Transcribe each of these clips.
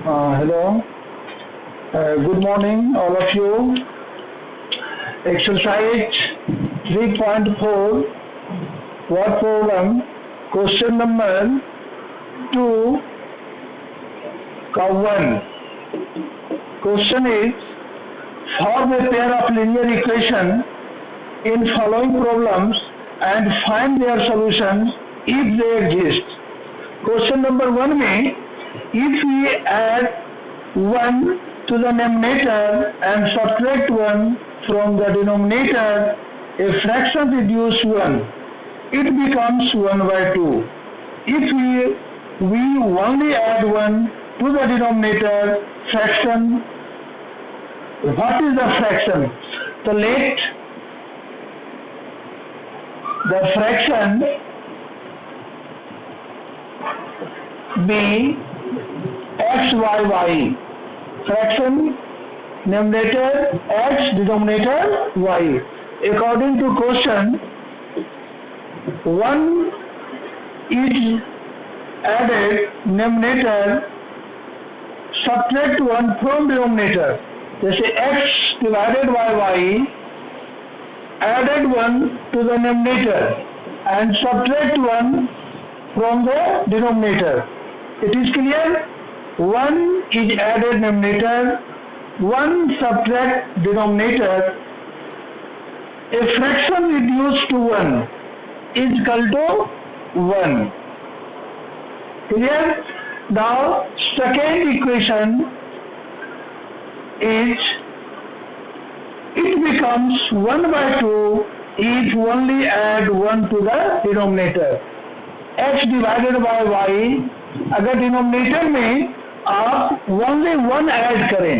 Hello. Good morning, all of you. Exercise 3.4. Word problem. Question number 2. 1. Question is: form a pair of linear equations in following problems and find their solutions if they exist. Question number 1 में if we add 1 to the numerator and subtract 1 from the denominator, a fraction reduces 1. It becomes 1 by 2. If we only add 1 to the denominator, fraction, what is the fraction? So let the fraction be xyy. Fraction numerator x, denominator y. According to question, 1 is added numerator, subtract 1 from denominator. जैसे x divided by y, added 1 to the numerator and subtract 1 from the denominator. It is clear? 1 is added numerator, 1 subtract denominator. A fraction reduced to 1 is equal to 1. Clear? Now, second equation is it becomes 1 by 2 if only add 1 to the denominator. X divided by y, अगर denominator में आप only 1 add करें,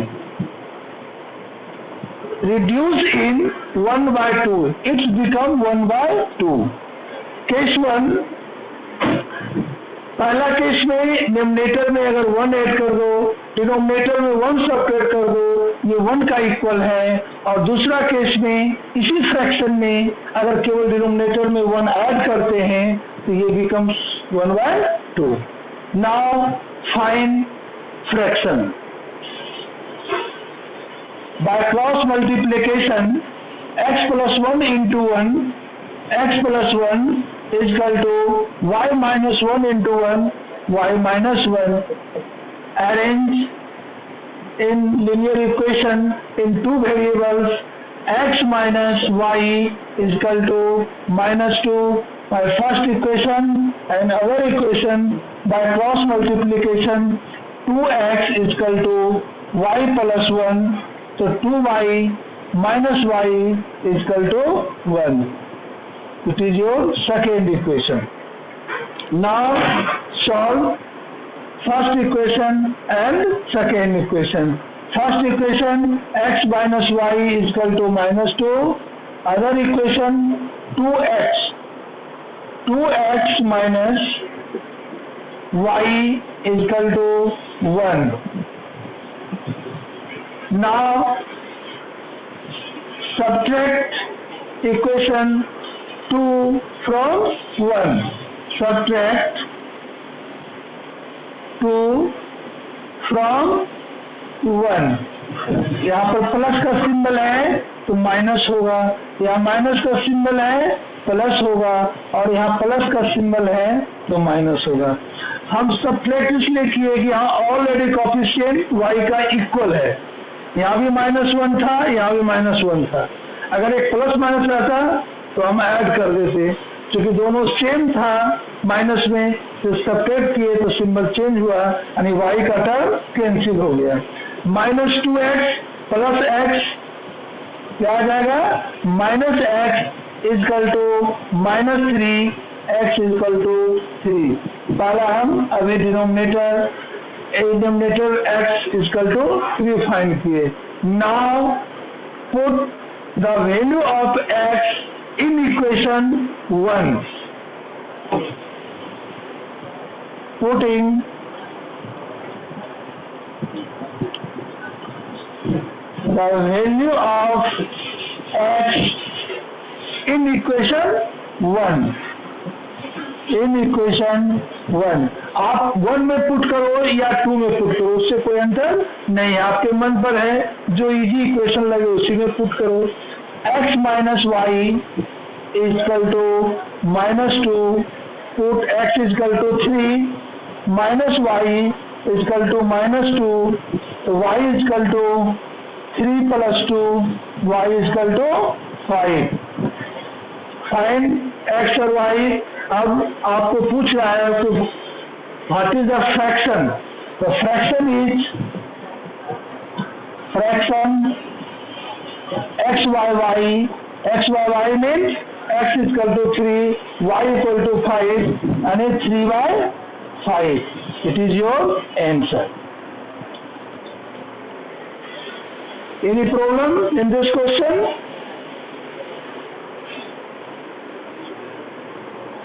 reduce in 1 by 2, it's become 1 by 2. Case 1, पहला case में denominator में अगर 1 add कर दो, डिनोमिनेटर में 1 सब्ट्रैक्ट कर दो, ये 1 का इक्वल है. और दूसरा केस में इसी फ्रैक्शन में अगर केवल डिनोमिनेटर में 1 ऐड करते हैं तो ये becomes 1 by 2. Now find fraction. By cross multiplication, x plus 1 into 1, x plus 1 is equal to y minus 1 into 1, y minus 1. Arrange in linear equation in two variables, x minus y is equal to minus 2. By first equation and other equation, by cross multiplication, 2x is equal to y plus 1. So 2y minus y is equal to 1. It is your second equation. Now solve first equation and second equation. First equation, x minus y is equal to minus 2. Other equation, 2x minus y is equal to 1. Now subtract equation 2 from 1. Subtract 2 from 1. यहाँ पर plus का symbol है तो minus होगा, यहाँ minus का symbol है plus होगा, और यहाँ प्लस का सिंबल है तो माइनस होगा. हम सब्ट्रैक्ट इसलिए किए कि यहाँ ऑलरेडी कोएफिशिएंट y का इक्वल है. यहाँ भी -1 था, यहाँ भी -1 था. अगर एक प्लस माइनस रहता तो हम ऐड कर देते, क्योंकि दोनों सेम था माइनस में, तो सब्ट्रैक्ट किए तो सिंबल चेंज हुआ, यानी y का टर्म कैंसिल हो गया. -2x प्लस x क्या आ जाएगा? -x is equal to -3, x is equal to 3. पहला हम अभी denominator x is equal to 3 find किए. Now put the value of x in equation 1. पुटिंग the value of x in equation 1. In equation 1। आप 1 में पुट करो या 2 में पुट करो, उससे कोई अंतर नहीं है, आपके मन पर है, जो इजी इक्वेशन लगे उसी में पुट करो। x minus y equal to -2, put x equal to 3 minus y equal to -2, तो y equal to 3 + 2, y equal to 5। Find x और y। अब आपको पूछ रहा है तो what is the fraction? The fraction is fraction x by y। x by y means x equal to 3, y equal to 5 and 3 by 5. It is your answer. Any problem in this question?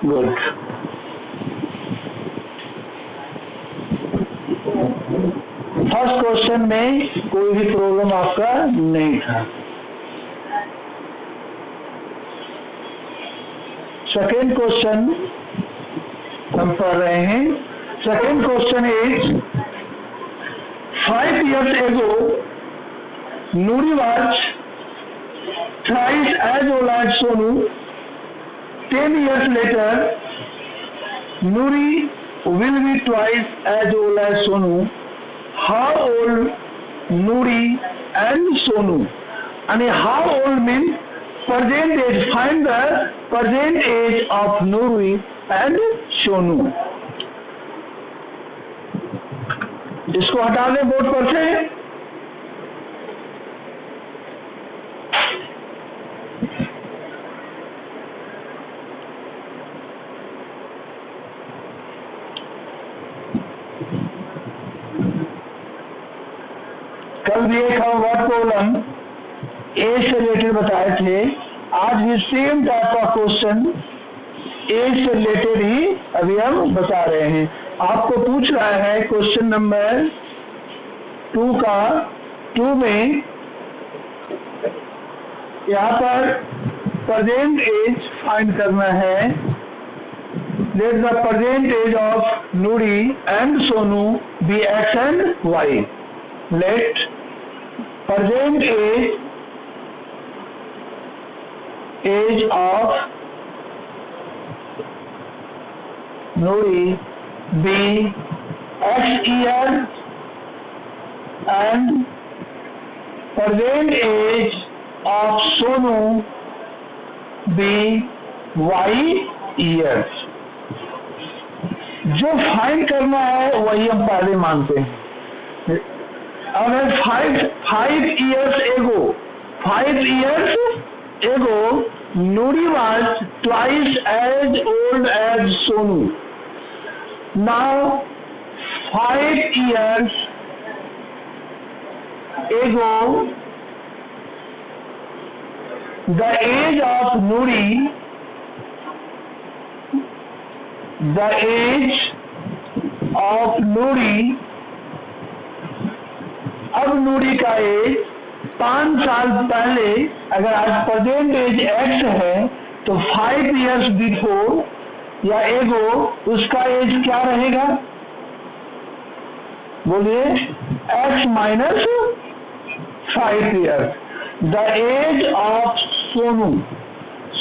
Good. First question में कोई भी problem आपका नहीं था। Second question हम पढ़ रहे हैं। Second question is 5 years ago Nuri was thrice as old as Sonu. 10 years later Nuri will be twice as old as Sonu. How old Nuri and Sonu? And how old means present age. Find the present age of Nuri and Sonu. इसको हटा दें board पर से। कल भी एक हम word problem ए से रिलेटेड बताए थे, आज भी सेम टाइप का क्वेश्चन ए से रिलेटेड ही अभी हम बता रहे हैं। आपको पूछ रहा है क्वेश्चन नंबर 2 का 2 में यहाँ पर प्रेजेंट एज फाइंड करना है। Let the present age of Noori and Sonu be x and y. Let present age of Nuri be X year and present age of Sonu be Y years। जो find करना है वही हम पहले मानते हैं। अगर 5 years ago Nuri was twice as old as Sonu. Now 5 years ago the age of Nuri, अब नूरी का एज 5 साल पहले, अगर आज प्रेजेंट एज एक्स है तो 5 years बिफोर या एगो उसका एज क्या रहेगा? बोलिए x minus 5 years। The age of Sonu,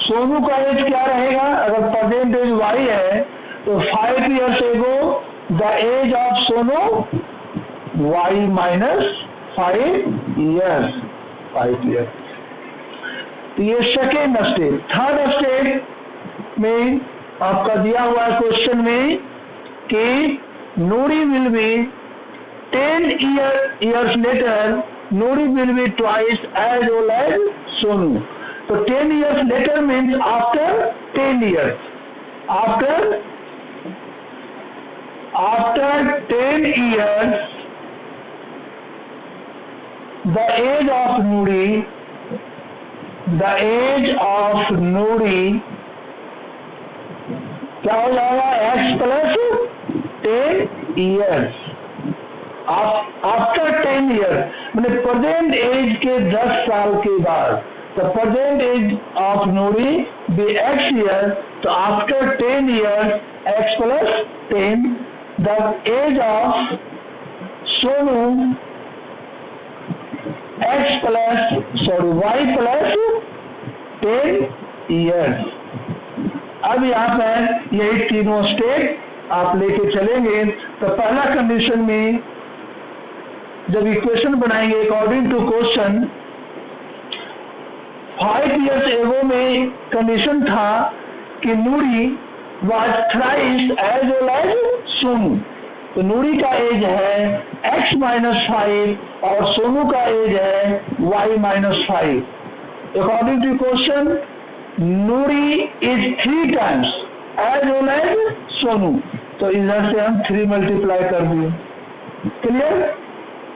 Sonu का एज क्या रहेगा? अगर प्रेजेंट एज वाई है तो 5 years ago the age of Sonu y minus 5 years। तो ये सेकेंड स्टेप। थर्ड स्टेप में आपका दिया हुआ है क्वेश्चन में कि नूरी will be 10 years later, Nuri will be twice as old as Sonu. So 10 years later means after 10 years. After 10 years, the age of Nuri क्या हो जाएगा? x plus 10 years। After 10 years मैंने प्रेजेंट एज के 10 साल के बाद the present age of Nuri be X years, so after 10 years X plus 10, the age of Sonu Y plus 10 years. अब यहाँ पर यही तीनों स्टेप आप लेके चलेंगे। तो पहला कंडीशन में जब इक्वेशन बनाएंगे according to question, 5 years ago में कंडीशन था कि नूरी was thrice as old as Sonu. तो नूरी का एज है x minus 5 और सोनू का एज है y minus 5। According to question Noori is 3 times as old as Sonu, तो इधर से हम 3 मल्टीप्लाई कर दिए। क्लियर?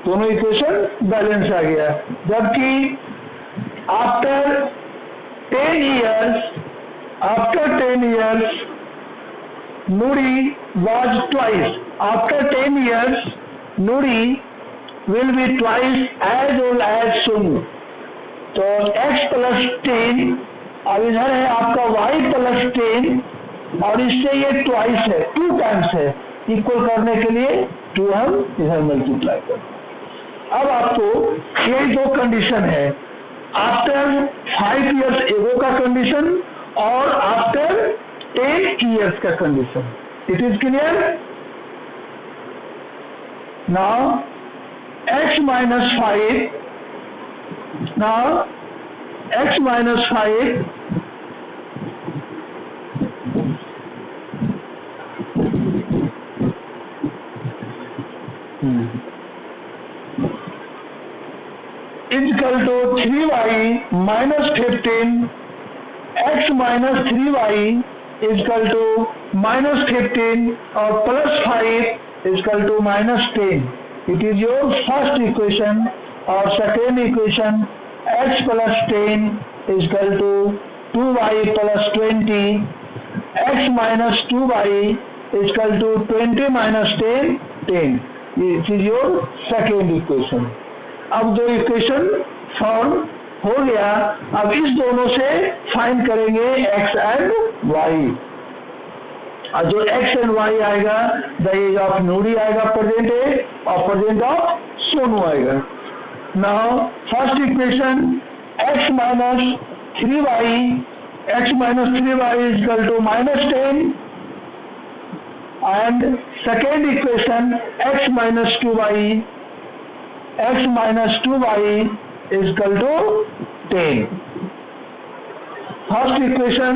दोनों इक्वेशन बैलेंस आ गया। जबकि after 10 years Nuri was twice. After 10 years Nuri will be twice as old as Sonu। तो x plus 10, अब इधर है आपका y plus 10 और इससे ये ट्वाइस है, 2 times है। इक्वल करने के लिए 2 हम इधर मल्टीप्लाई कर। अब आपको ये दो कंडीशन है, आफ्टर 5 years एगो का कंडीशन और आफ्टर 10 years का condition. It is clear? Now x minus 5, is equal to 3y minus 15, x minus 3y is equal to minus 15 or plus 5 is equal to minus 10. It is your first equation or second equation. X plus 10 is equal to 2y plus 20. X minus 2y is equal to 20 minus 10, 10. It is your second equation. अब दो equation form हो गया। अब इस दोनों से find करेंगे x and y, और जो x एंड y आएगा द एज ऑफ नूरी आएगा प्रेजेंट एज और प्रेजेंट ऑफ सोनू आएगा। Now first equation x minus 3y is equal to minus 10 and second equation x minus 2y is equal to 10. First equation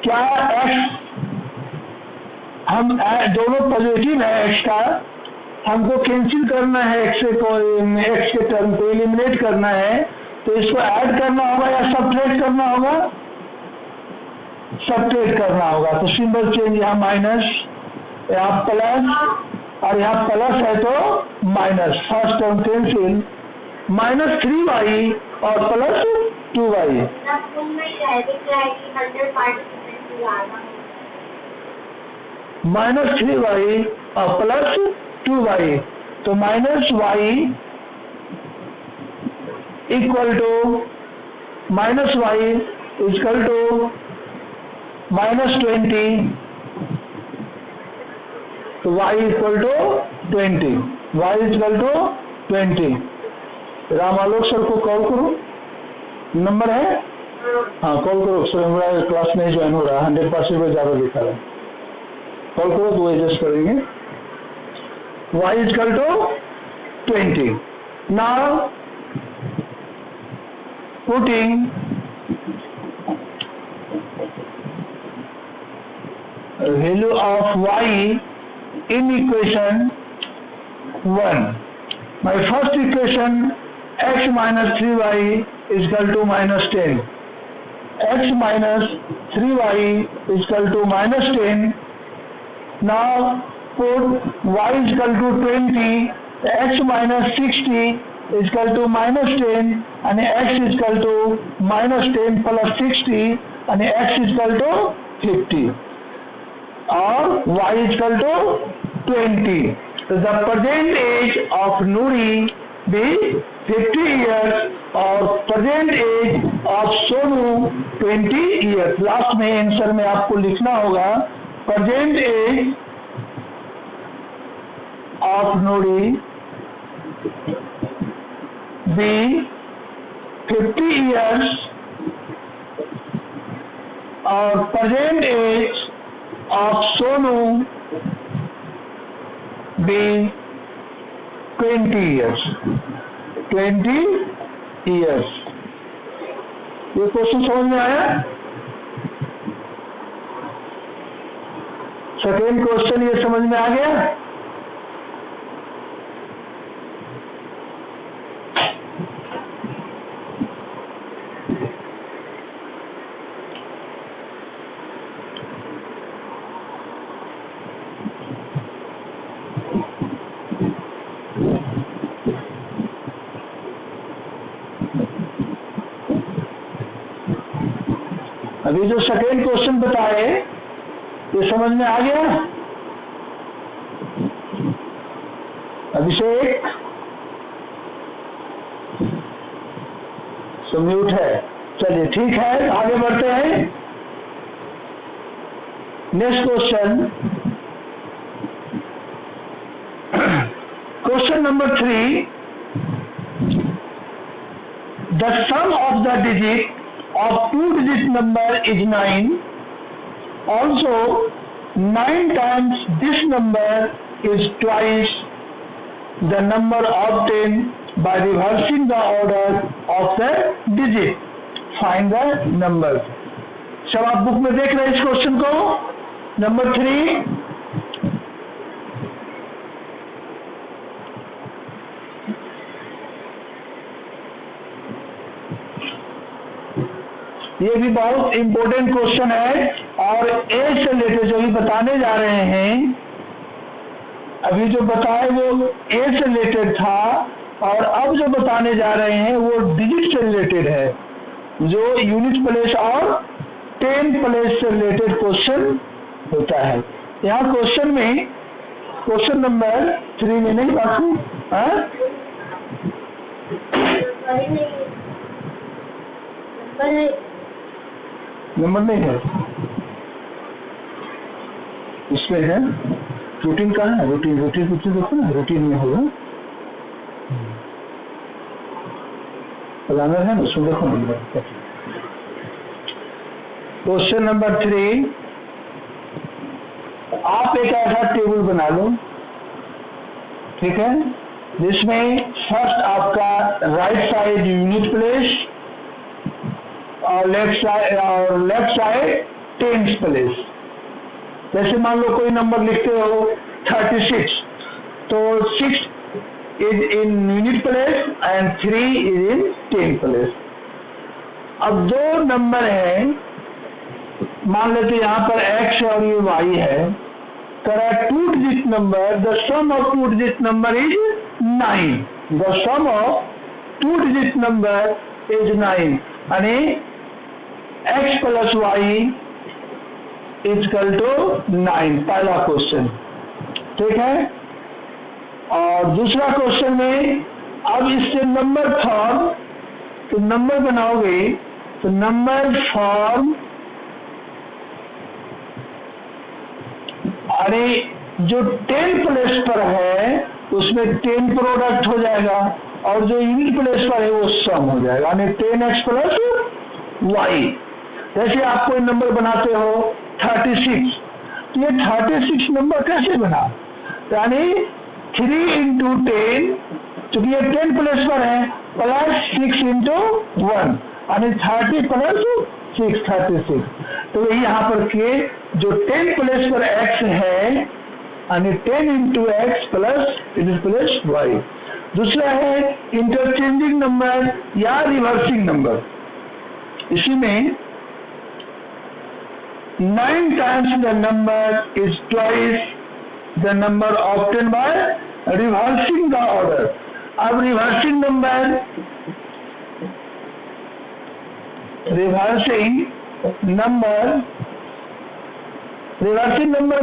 क्या x हम दोनों positive है, x का हमको cancel करना है, x के टर्म को एलिमिनेट करना है, तो इसको ऐड करना होगा या सबट्रैक्ट करना होगा? सबट्रैक्ट करना होगा। तो सिंबल चेंज, यहाँ माइनस, यहाँ प्लस और यहाँ प्लस है तो minus. First term cancel, minus 3y और प्लस 2y। माइनस 3y और प्लस 2y, तो minus y equal to minus y equal to minus 20, तो y equal to 20, y equal to 20। Ramalok sir को कॉल करो, नंबर है? हाँ कॉल करो sir, मेरा क्लास नहीं ज्वाइन हो रहा, 100% में ज़्यादा दिखा रहा है। कॉल करो तो एडजस्ट करेंगे। y equal to 20। Now putting value of y in equation 1. My first equation x minus 3y is equal to minus 10. X minus 3y is equal to minus 10. Now put y is equal to 20, x minus 60 is equal to minus 10 and x is equal to minus 10 plus 60 and x is equal to 50 और y is equal to 20। तो the present age of Noori be 50 years और present age of Sonu 20 years. Last में answer में आपको लिखना होगा present age of Noori be 50 years और present age of Sonu be 20 years. 20 years. ये क्वेश्चन समझ में आया? सेकेंड क्वेश्चन ये समझ में आ गया? अभी जो सेकेंड क्वेश्चन बताए ये समझ में आ गया? अभिषेक तो म्यूट है। चलिए ठीक है, आगे बढ़ते हैं। Next question, question number 3। The sum of the digit of 2-digit number is 9. Also, 9 times this number is twice the number obtained by reversing the order of the digit. Find the number. सब आप book में देख रहे हैं इस question को। Number 3, ये भी बहुत इंपॉर्टेंट क्वेश्चन है और ए से रिलेटेड जो भी बताने जा रहे हैं, अभी जो बताए वो ए से रिलेटेड था और अब जो बताने जा रहे हैं वो डिजिट से रिलेटेड है, जो यूनिट प्लेस और 10 प्लेस से रिलेटेड क्वेश्चन होता है। यहाँ क्वेश्चन में क्वेश्चन नंबर 3 में नहीं बाकी नंबर नहीं है, इसमें है। रूटीन कहाँ है? रूटीन देखो ना, रूटीन में होगा, प्लानर है ना, उसमें देखो नंबर। क्वेश्चन नंबर 3, आप एक ऐसा टेबल बना लो, ठीक है, जिसमें फर्स्ट आपका राइट साइड यूनिट प्लेस और लेफ्ट साइड टेंस प्लेस। जैसे मान लो कोई नंबर लिखते हो 36, तो 6 is in unit place and 3 is in ten place. अब 2 नंबर है, मान लेते यहाँ पर x और ये y है, तर 2 digit number, the sum of 2 digit number is 9। The sum of 2 digit number is 9 यानी x plus y equal to 9। पहला क्वेश्चन, ठीक है। और दूसरा क्वेश्चन में अब इससे नंबर फॉर्म, तो नंबर बनाओगे तो नंबर फॉर्म, अरे जो 10 प्लेस पर है उसमें 10 प्रोडक्ट हो जाएगा और जो यूनिट प्लेस पर है वो सम हो जाएगा, यानी 10x प्लस वाई। जैसे आप कोई नंबर बनाते हो 36, तो ये 36 नंबर कैसे बना, यानी 3 इंटू 10, चूंकि ये 10 प्लेस पर है, प्लस 6 इंटू 1 यानी 30 प्लस 6 36। तो यही यहाँ पर किए, जो 10 प्लेस पर x है यानी 10 इंटू एक्स प्लस वाई। दूसरा है इंटरचेंजिंग नंबर या रिवर्सिंग नंबर। इसी में 9 times the number is twice the number obtained by reversing the order। अब रिवर्सिंग नंबर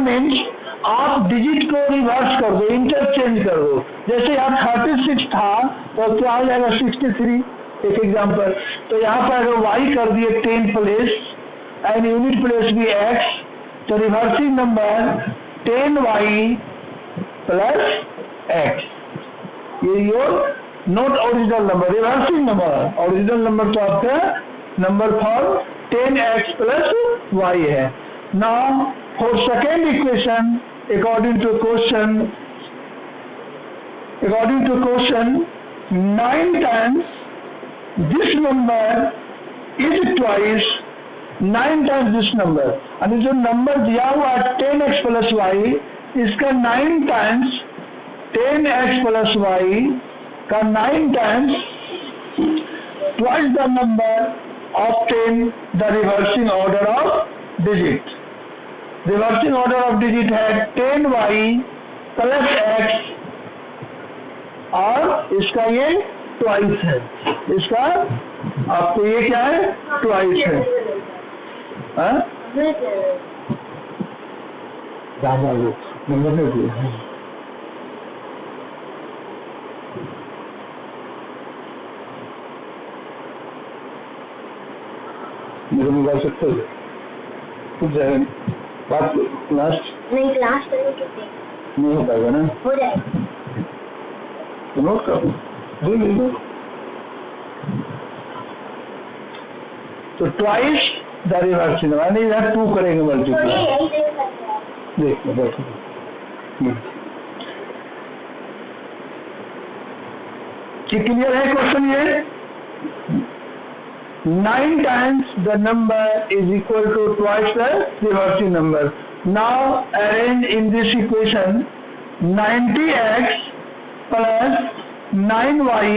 मीन्स आप डिजिट को रिवर्स कर दो, इंटरचेंज कर दो। जैसे यहाँ 36 था तो क्या आ जाएगा 63, एक एग्जाम्पल। तो यहाँ पर अगर y कर दिए 10 प्लेस एंड यूनिट प्लेस भी x, तो reversing number 10y plus x, ये your not original number, reversing number. Original number तो आपका number for 10x plus y है। Now for second equation, according to question 9 times this number is twice 9 times this number, and जो number दिया हुआ है 10x plus y, इसका 9 times 10x plus y का 9 times twice the number, obtain the reversing order of digit। Reversing order of digit है 10y plus x, और इसका ये ट्वाइस है, इसका आपको ये क्या है, ट्वाइस है। नंबर नहीं दिया, मेरे मोबाइल सकते हो कुछ जाएगा बात लास्ट नहीं, क्लास नहीं हो पाएगा ना, हो जाएगा तो नोट कर दो। तो ट्वाइस द रिवर्सिंग, यानी यहाँ 2 करेंगे मल्टीप्लाई, देखो देखो क्लियर है क्वेश्चन ये। 9 times the number is equal to twice the reversing number. Now arrange in this equation 90x plus 9y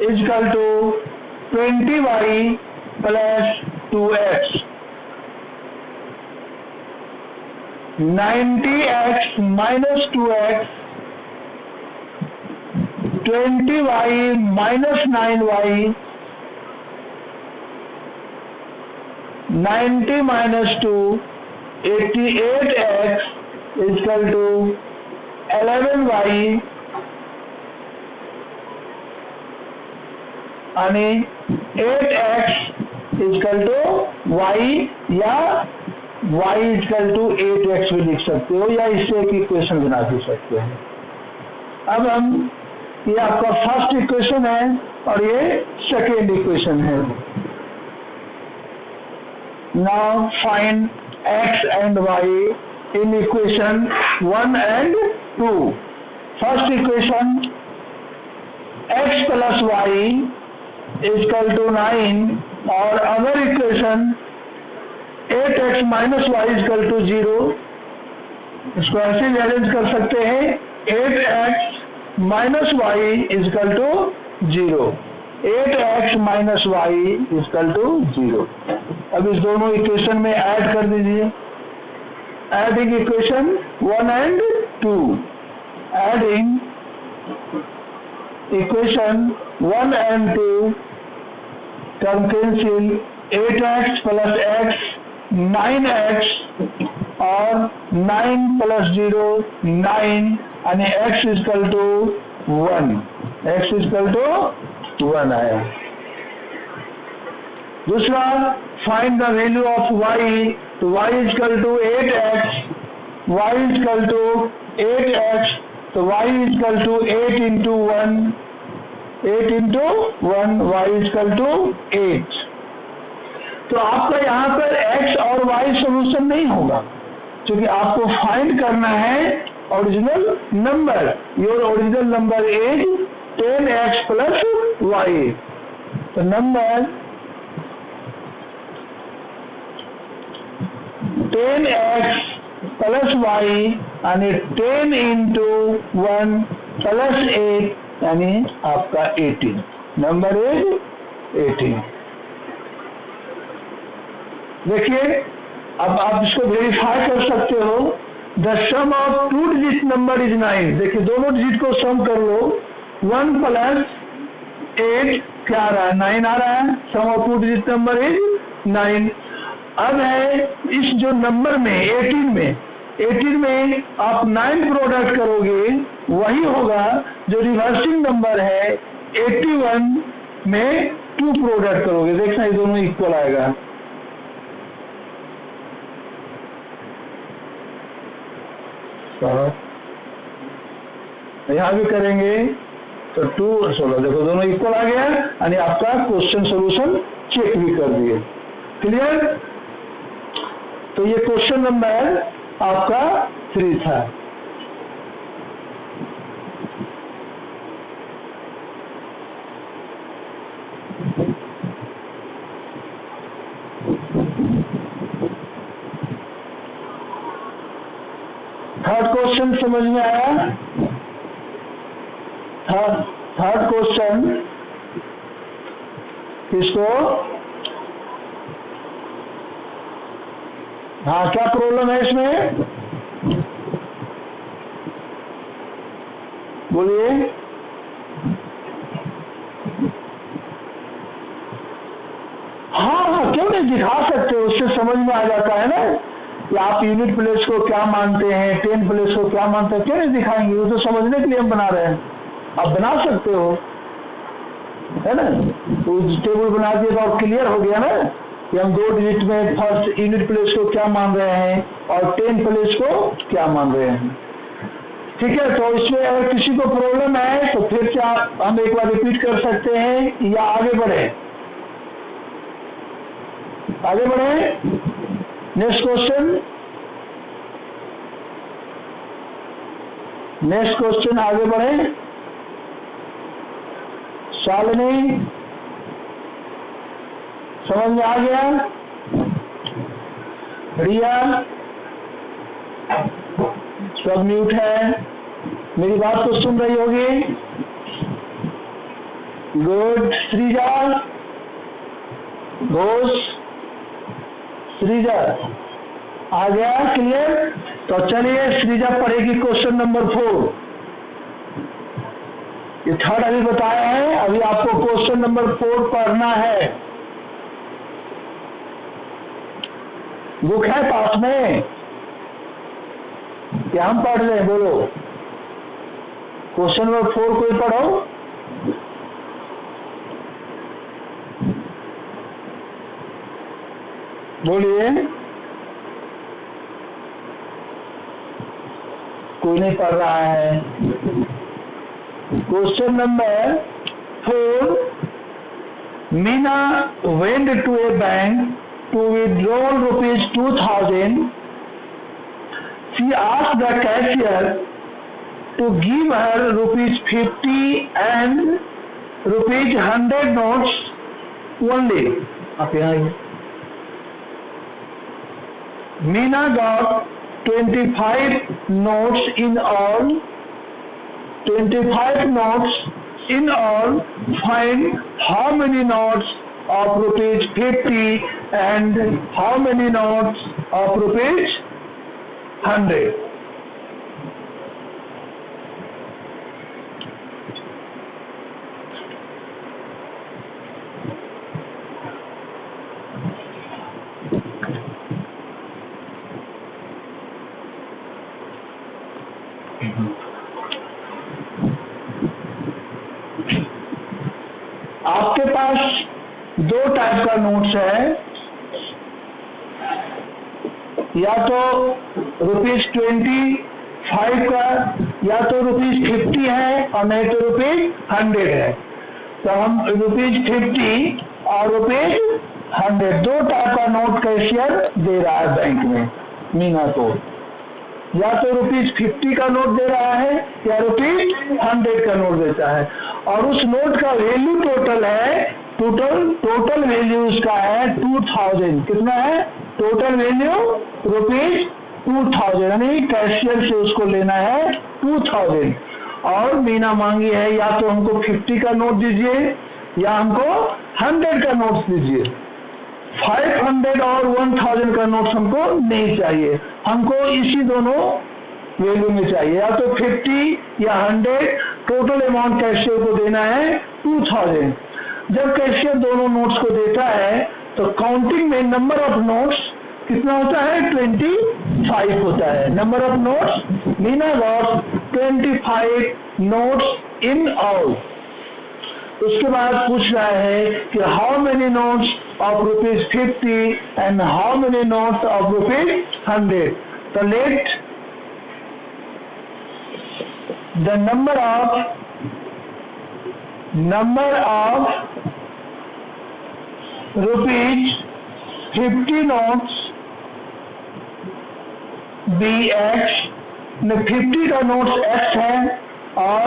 is equal to 20y plus 2x. 90x minus 2x, 20y minus 9y, 90 minus 2, 88x is equal to 11y, यानी 8x is equal to y, या y is equal to 8x भी लिख सकते हो, या इससे एक equation बना भी सकते हैं। अब हम, ये आपका फर्स्ट इक्वेशन है और ये सेकेंड इक्वेशन है। Now find x and y in equation 1 and 2. First equation, x plus y is equal to 9, और other equation 8x minus y is equal to 0। इसको ऐसे भी अरेंज कर सकते हैं, 8x minus y is equal to 0, 8x minus y is equal to 0। अब इस दोनों इक्वेशन में ऐड कर दीजिए, adding equation 1 and 2, adding equation 1 and 2, term cancel, 8x plus x 9x, और 9 प्लस 0 9, यानी x is equal to 1, x is equal to 1 आया। दूसरा, find the value of y, तो y is equal to 8x, y is equal to 8x, तो y is equal to 8 into 1, 8 into 1, y is equal to 8। तो आपका यहाँ पर x और y solution नहीं होगा, क्योंकि आपको फाइंड करना है original number. Your original number is 10x plus y। तो नंबर 10x प्लस y, यानी 10 इंटू 1 प्लस 8, यानी आपका 18, नंबर इज 18। देखिए, अब आप इसको वेरीफाई कर सकते हो। The sum of 2 digit number is 9। देखिए, दोनों डिजिट को सम कर लो, 1 प्लस 8 क्या आ रहा है, 9 आ रहा है। सम ऑफ 2 डिजिट नंबर इज 9। अब है इस जो नंबर में 18 में 18 में आप 9 प्रोडक्ट करोगे, वही होगा जो रिवर्सिंग नंबर है 81 में 2 प्रोडक्ट करोगे। देखना ये दोनों इक्वल आएगा। यहां भी करेंगे तो 2 और 16, देखो दोनों इक्वल आ गया, यानी आपका क्वेश्चन सॉल्यूशन चेक भी कर दिए। क्लियर? तो ये क्वेश्चन नंबर आपका 3 था। थर्ड क्वेश्चन समझ में आया? थर्ड क्वेश्चन किसको? हाँ, क्या प्रॉब्लम है इसमें? बोलिए। हाँ, क्यों नहीं दिखा सकते, उससे समझ में आ जाता है ना कि आप यूनिट प्लेस को क्या मानते हैं, 10 प्लेस को क्या मानते हैं। क्यों नहीं दिखाएंगे? वो तो समझने के लिए हम बना रहे हैं, आप बना सकते हो, है ना। तो टेबल बना दिए तो और क्लियर हो गया ना कि हम 2 डिजिट में फर्स्ट यूनिट प्लेस को क्या मान रहे हैं और 10 प्लेस को क्या मान रहे हैं। ठीक है, तो इसमें अगर किसी को प्रॉब्लम है तो फिर से हम एक बार रिपीट कर सकते हैं या आगे बढ़े? आगे बढ़े। नेक्स्ट क्वेश्चन, नेक्स्ट क्वेश्चन, आगे बढ़े। शालिनी, समझ में आ गया? रिया, सब म्यूट है, मेरी बात तो सुन रही होगी। गुड। श्रीजा, घोष, श्रीजा आ गया? क्लियर? तो चलिए श्रीजा पढ़ेगी क्वेश्चन नंबर 4। ये थर्ड अभी बताया है, अभी आपको क्वेश्चन नंबर 4 पढ़ना है। बुक है पास में क्या हम पढ़ रहे हैं? बोलो। क्वेश्चन नंबर 4 कोई पढ़ो। बोलिए। कोई नहीं पढ़ रहा है। Question number 4, Meena went to a bank to withdraw rupees 2000. She asked the cashier to give her rupees 50 and rupees 100 notes only. आप यहाँ Meena got 25 notes in all. 25 notes in all. Find how many notes of rupees 50 and how many notes of rupees 100. आपके पास 2 type का notes है, या तो rupees 25 का, या तो रुपीज 50 है और नहीं तो रुपीज 100 है। तो हम रुपीज 50 और रुपीज 100 2 टाइप का नोट कैशियर दे रहा है बैंक में मीना को। या तो रुपीज 50 का नोट दे रहा है या रुपीज 100 का नोट देता है, और उस नोट का वैल्यू टोटल है, टोटल वैल्यू उसका है 2000। कितना है टोटल वैल्यू? रुपीज 2000, यानी कैशियर से उसको लेना है 2000। और मीना मांगी है या तो हमको 50 का नोट दीजिए या हमको 100 का नोट दीजिए। 500 और 1000 का नोट हमको नहीं चाहिए, हमको इसी दोनों वैल्यू में चाहिए, या तो 50 या 100। टोटल अमाउंट कैशियर को देना है 2000। जब कैशियर दोनों नोट्स को देता है तो काउंटिंग में नंबर ऑफ नोट्स कितना होता है? 25 होता है। Number of notes, Meena got 25 notes in all. उसके बाद पूछ रहा है कि how many notes of ₹50 and how many notes of ₹100। तो let the number of ₹50 notes be x, 50 का नोट्स एक्स है और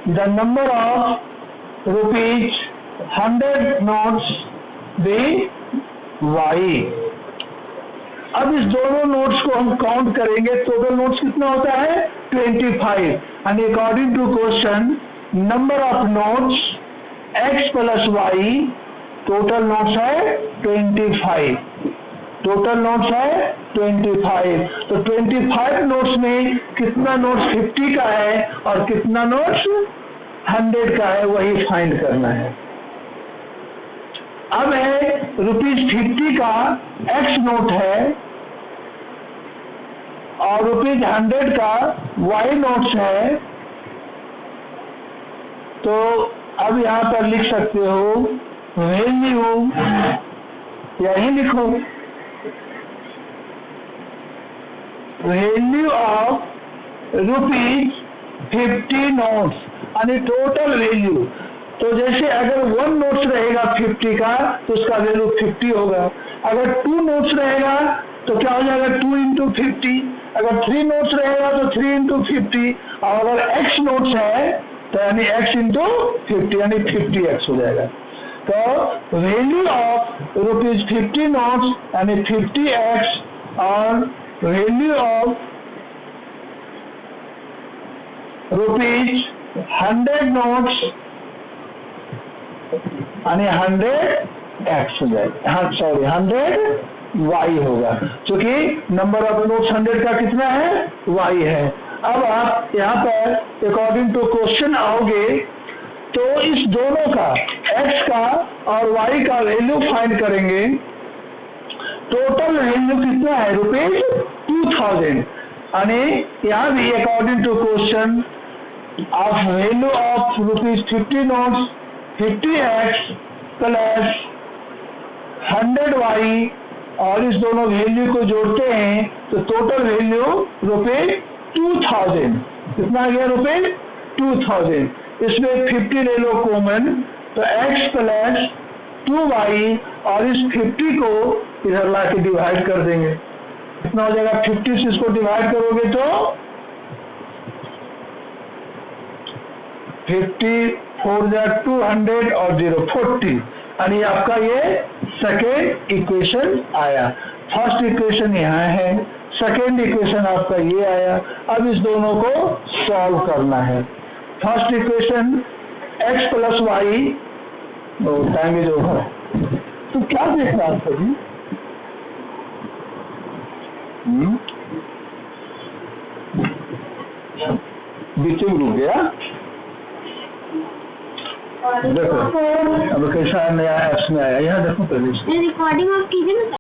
the number of ₹100 notes be y. अब इस दोनों नोट्स को हम काउंट करेंगे, टोटल नोट्स कितना होता है? 25। And according to question, number of notes x plus y, total notes है 25। टोटल नोट्स है 25। तो 25 नोट्स में कितना नोट्स 50 का है और कितना नोट्स 100 का है, वही फाइंड करना है। अब है ₹50 का x नोट है और ₹100 का y नोट्स है। तो अब यहां पर लिख सकते हो वैल्यू, यही लिखो वैल्यू ऑफ ₹50 नोट्स यानी टोटल वैल्यू। तो जैसे अगर 1 नोट्स रहेगा 50 का तो उसका वैल्यू 50 होगा। अगर 2 नोट्स रहेगा तो क्या हो जाएगा? 2 इंटू 50। अगर 3 नोट्स रहेगा तो 3 इंटू 50। और अगर x नोट्स है तो यानी x इंटू 50 यानी 50x हो जाएगा। तो वैल्यू ऑफ ₹50 नोट्स यानी 50x और वैल्यू ऑफ ₹100 नोट्स यानी 100x हो जाएगा। हाँ सॉरी 100y होगा, क्योंकि नंबर ऑफ नोट्स 100 का कितना है? y है। अब आप यहाँ पर अकॉर्डिंग टू क्वेश्चन आओगे तो इस दोनों का x का और y का वैल्यू फाइंड करेंगे। टोटल वैल्यू कितना है? ₹2000। यानी यहाँ भी according to question of value of ₹50 notes 50x plus 100y और इस दोनों वैल्यू को जोड़ते हैं तो टोटल वैल्यू ₹2000। कितना आ गया? ₹2000। इसमें 50 ले लो कॉमन, तो x प्लस 2y और इस 50 को इधर ला के डिवाइड कर देंगे। कितना हो जाएगा? 50 से इसको डिवाइड करोगे तो 50 4 200 और 0 40। यानी आपका ये सेकेंड इक्वेशन आया। फर्स्ट इक्वेशन यहाँ है, सेकेंड इक्वेशन आपका ये आया। अब इस दोनों को सॉल्व करना है। First equation x plus y, time is over. तो क्या देख रहा था जी? बीच में रुक गया। देखो अब कैसा नया एप्स में आया, यहाँ देखो पहले रिकॉर्डिंग आप कीजिए ना।